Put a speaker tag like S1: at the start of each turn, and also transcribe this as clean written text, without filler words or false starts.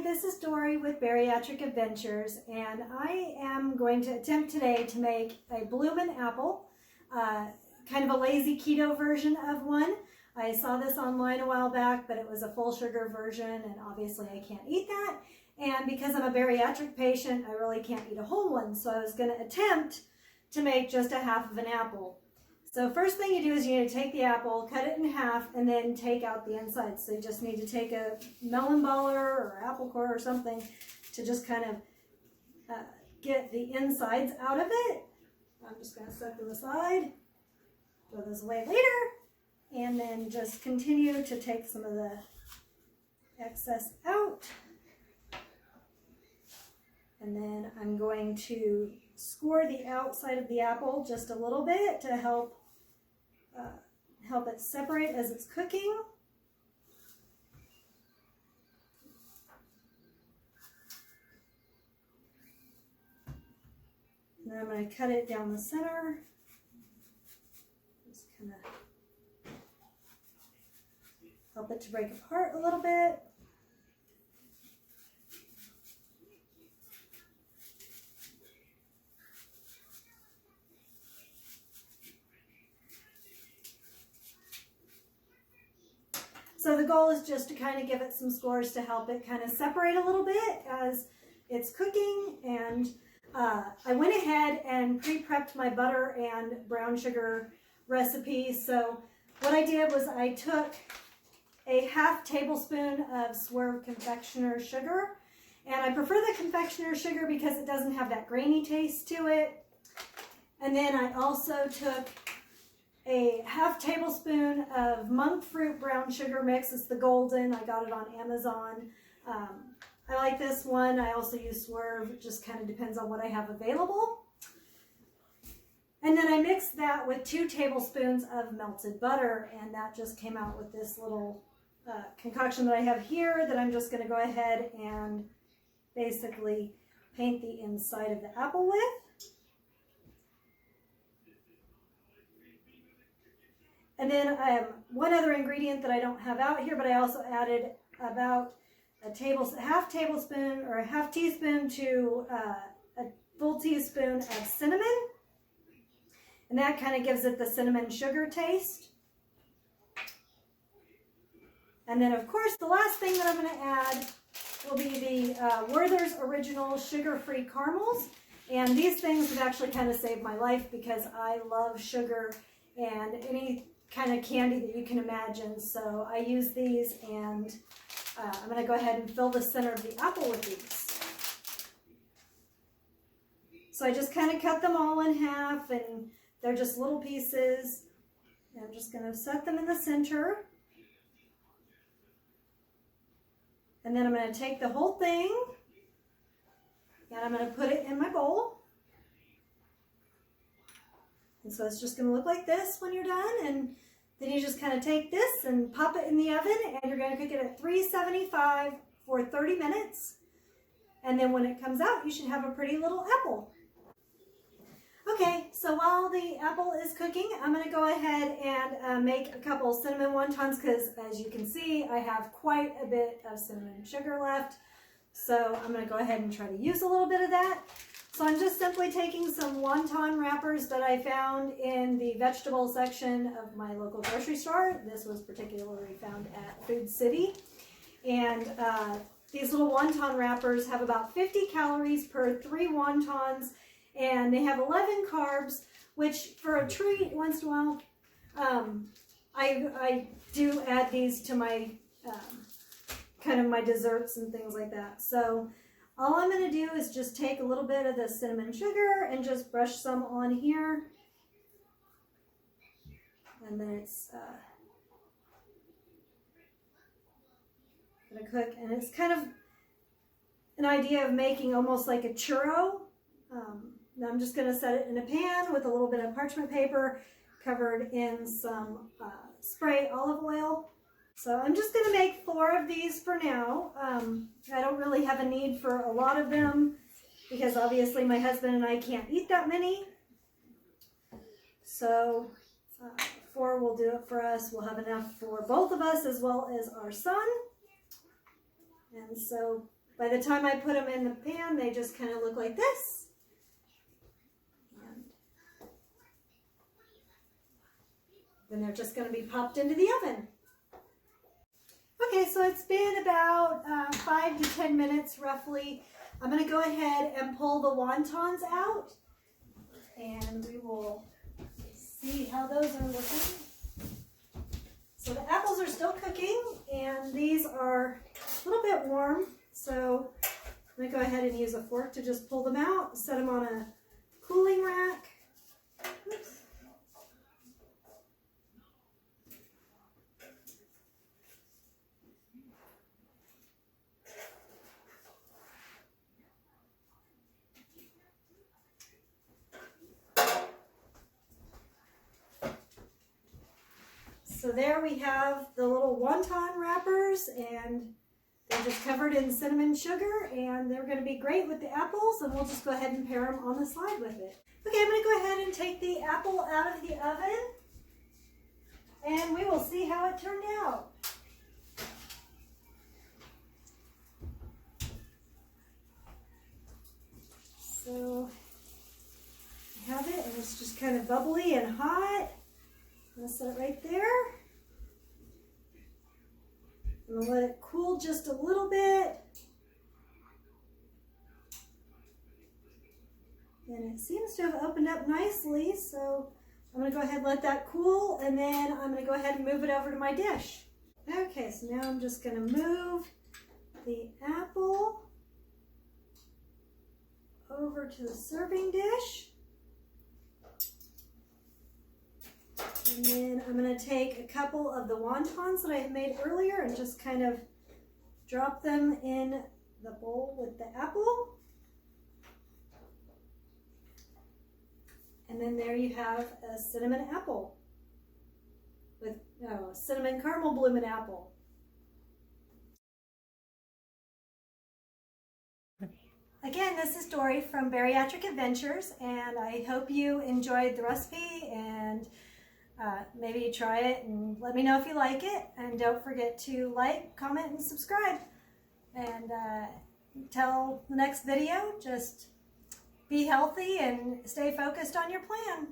S1: this is Dory with Bariatric Adventures, and I am going to attempt today to make a Bloomin Apple, kind of a lazy keto version of one. I saw this online a while back, but it was a full sugar version, and obviously I can't eat that. And because I'm a bariatric patient, I really can't eat a whole one, so I was going to attempt to make just a half of an apple. So first thing you do is you need to take the apple, cut it in half, and then take out the inside. So you just need to take a melon baller or apple core or something to just kind of get the insides out of it. I'm just going to set them aside, throw those away later, and then just continue to take some of the excess out. And then I'm going to score the outside of the apple just a little bit to help it separate as it's cooking. And then I'm going to cut it down the center. Just kind of help it to break apart a little bit. So the goal is just to kind of give it some scores to help it kind of separate a little bit as it's cooking. And I went ahead and pre-prepped my butter and brown sugar recipe. So what I did was I took a half tablespoon of Swerve confectioner sugar. And I prefer the confectioner sugar because it doesn't have that grainy taste to it. And then I also took a half tablespoon of monk fruit brown sugar mix. It's the golden. I got it on Amazon. I like this one. I also use Swerve. It just kind of depends on what I have available. And then I mixed that with 2 tablespoons of melted butter, and that just came out with this little concoction that I have here that I'm just going to go ahead and basically paint the inside of the apple with. And then one other ingredient that I don't have out here, but I also added about a half tablespoon or a half teaspoon to a full teaspoon of cinnamon. And that kind of gives it the cinnamon sugar taste. And then, of course, the last thing that I'm going to add will be the Werther's Original Sugar-Free Caramels. And these things have actually kind of saved my life because I love sugar and any kind of candy that you can imagine. So I use these, and I'm going to go ahead and fill the center of the apple with these. So I just kind of cut them all in half, and they're just little pieces. And I'm just going to set them in the center. And then I'm going to take the whole thing, and I'm going to put it in my bowl. And so it's just going to look like this when you're done. And then you just kind of take this and pop it in the oven, and you're going to cook it at 375 for 30 minutes. And then when it comes out, you should have a pretty little apple. Okay, so while the apple is cooking, I'm going to go ahead and make a couple cinnamon wontons because, as you can see, I have quite a bit of cinnamon sugar left. So I'm going to go ahead and try to use a little bit of that. So I'm just simply taking some wonton wrappers that I found in the vegetable section of my local grocery store. This was particularly found at Food City. And these little wonton wrappers have about 50 calories per 3 wontons, and they have 11 carbs, which for a treat once in a while, I do add these to my kind of my desserts and things like that. So all I'm going to do is just take a little bit of the cinnamon sugar and just brush some on here. And then it's going to cook. And it's kind of an idea of making almost like a churro. Now I'm just going to set it in a pan with a little bit of parchment paper covered in some spray olive oil. So I'm just going to make 4 of these for now. I don't really have a need for a lot of them because obviously my husband and I can't eat that many. So 4 will do it for us. We'll have enough for both of us as well as our son. And so by the time I put them in the pan, they just kind of look like this. And then they're just going to be popped into the oven. Okay, so it's been about 5 to 10 minutes roughly. I'm going to go ahead and pull the wontons out, and we will see how those are looking. So the apples are still cooking, and these are a little bit warm, so I'm going to go ahead and use a fork to just pull them out, set them on a cooling rack. Oops. So there we have the little wonton wrappers, and they're just covered in cinnamon sugar, and they're going to be great with the apples, and we'll just go ahead and pair them on the side with it. Okay, I'm going to go ahead and take the apple out of the oven, and we will see how it turned out. So I have it, and it's just kind of bubbly and hot. I'm going to set it right there. I'm going to let it cool just a little bit. And it seems to have opened up nicely, so I'm going to go ahead and let that cool, and then I'm going to go ahead and move it over to my dish. Okay, so now I'm just going to move the apple over to the serving dish. And then I'm going to take a couple of the wontons that I had made earlier and just kind of drop them in the bowl with the apple. And then there you have a cinnamon apple with cinnamon caramel bloomin' apple. Again, this is Dory from Bariatric Adventures, and I hope you enjoyed the recipe, and maybe try it and let me know if you like it. And don't forget to like, comment, and subscribe. And until the next video, just be healthy and stay focused on your plan.